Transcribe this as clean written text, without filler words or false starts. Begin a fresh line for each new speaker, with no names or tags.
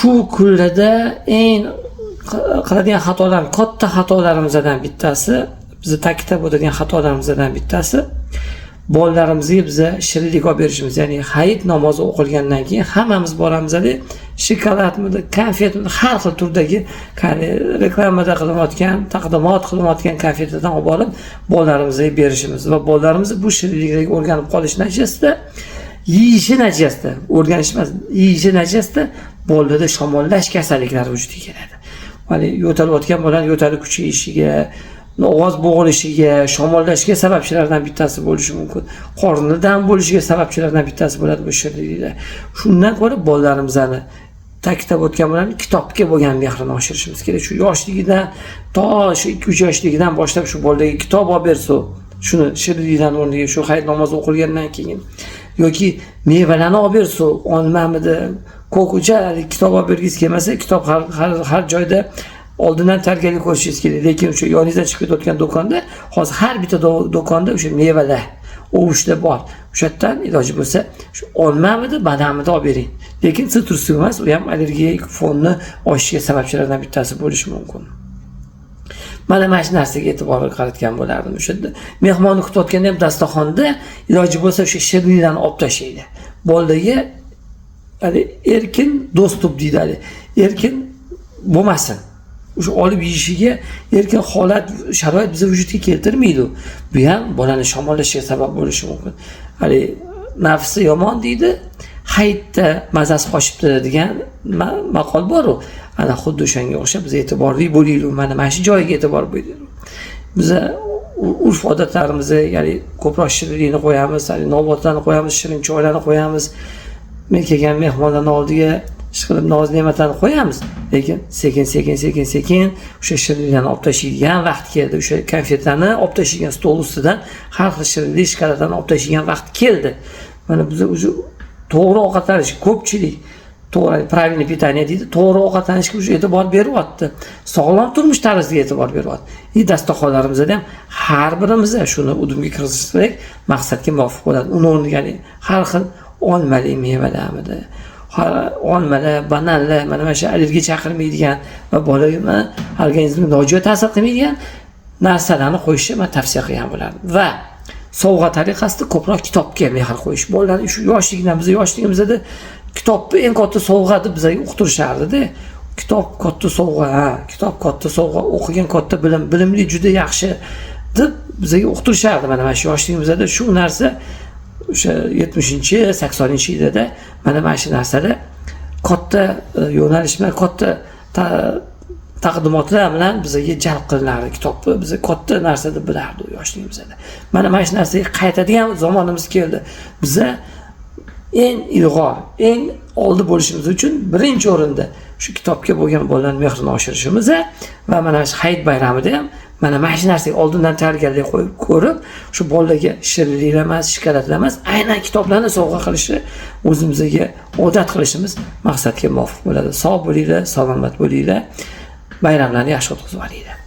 shu kunlarda eng qiladigan xatolar, katta xatolarimizdan bittasi, bizni ta'kidlab o'tadigan xatolarimizdan bittasi bolalarimizga biza shirinlik olib berishimiz. Ya'ni hayit namozi o'qilgandan keyin hammamiz boramiz, shokoladmi, konfetmi, har xil turdagi reklamada qilinayotgan, taqdimot qilinayotgan konfetlardan olib borib bolalarimizga berishimiz va bolalarimiz bu shirinliklarga o'rganib qolish natijasida, yeyishi natijasida, o'rganish emas, yeyishi natijasida bolalarda shamollash kasalliklari vujudga keladi. Ya'ni yo'talayotgan bolaning yo'tali kuchayishiga, ovoz bo'g'ilishiga, shamollashga sababchilardan bittasi bo'lishi mumkin. Qornidan bo'lishiga sababchilardan bittasi bo'ladi bu shirinliklar. Shundan ko'ra bolalarimizni ta'kidlab o'tgan bilan kitobga bo'lgan mehrini oshirishimiz kerak. Shu yoshligidan to shu 2-3 yoshligidan boshlab shu bolaga kitob olib bersa, shuni shirinlikdan o'rniga shu hayit namozi o'qilgandan keyin yoki mevalarni olib bersa, olmamidi, ko'kucha kitob olib bergisi kelmasa, kitob har joyda oldindan targalik ko'rishingiz kerak. Lekin o'sha yoningizdan chiqib ketayotgan do'konda, hozir har bitta do'konda o'sha mevalar, ovushlar bor. O'sha yerdan iloji bo'lsa, shu olmamidi, badamida olib bering. Lekin sitrus emas, u ham allergik fonni oshishiga sababchilardan bittasi bo'lishi mumkin. Mana shu narsaga e'tibor qaratgan bo'lardim. O'sha mehmonni kutayotganda ham dasturxonda iloji bo'lsa o'sha shirinliklarni olib tashlaydi. Bolaga erkin do'stlik deydi. Erkin bo'lmasin. O'sha olib yeyishiga erkin holat, sharoit bizni vujudga keltirmaydi. Bu ham bolaning shamollashiga sabab bo'lishi mumkin. Nafsi yomon deydi, hayitda mazasi qochibdi degan maqol bor-ku. Ana xuddi o'shanga o'xshab biz e'tiborli bo'laylik, mana shu joyiga e'tibor beraylik. Biz urf odatlarimizga, ya'ni ko'proq shirinlikni qo'yamiz, navbatlarni qo'yamiz, shirin choylarni qo'yamiz. Men kelgan mehmonlarning oldiga ishqilib noz-ne'matlarni qo'yamiz, lekin sekin o'sha shirinliklarni olib tashlaydigan vaqt keldi. O'sha konfetlarni olib tashlaydigan stol ustidan har xil shirinlik, shokoladlarni olib tashlaydigan vaqt keldi. Mana biz o'zi to'g'ri ovqatlanish, ko'pchilik to'g'ri правильный питание deydi, to'g'ri ovqatlanishga o'sha e'tibor beryapti. Sog'lom turmush tarziga e'tibor beryapti. Dasturxonlarimizda ham har birimiz shuni udumga kirgizsak, maqsadga muvofiq bo'ladi. Uni o'rniga har xil olmali mevalarmidi, olmalar, bananlar, mana shu allergiya chaqirmaydigan va bolaga organizmga nojo'ya ta'sir qilmaydigan narsalarni qo'yishni men tavsiya qilgan bo'lardim. Va sovg'a tariqasida ko'proq kitobga mehr qo'yish. Bolalarning shu yoshligidan, biz yoshligimizda kitobni eng katta sovg'a deb bizga uqtirishardi-da. Kitob katta sovg'a, kitob katta sovg'a, o'qigan katta bilim, bilimli juda yaxshi deb bizga uqtirishardi. Mana shu yoshligimizda shu narsa o'sha 70-80-yillarda mana shu narsalar katta yo'nalishlar, katta taqdimotlar bilan bizga jalb qilinardi. Kitobni biz katta narsa deb bilardik yoshligimizda. Mana shu narsaga qaytadigan zamonimiz keldi. Biza eng ilg'or, eng oldi bo'lishimiz uchun birinchi o'rinda shu kitobga bo'lgan bolalar mehrini oshirishimiz va mana shu hayit bayramida ham mana shu narsaga oldindan tayyorgarlik qo'yib ko'rib, shu bolalarga shirinlik emas, shokoladlar emas, aynan kitoblarni sovg'a qilishni o'zimizga odat qilishimiz maqsadga muvofiq bo'ladi. Sog' bo'linglar, salomat bo'linglar. Bayramlarni yaxshi o'tkazib olinglar.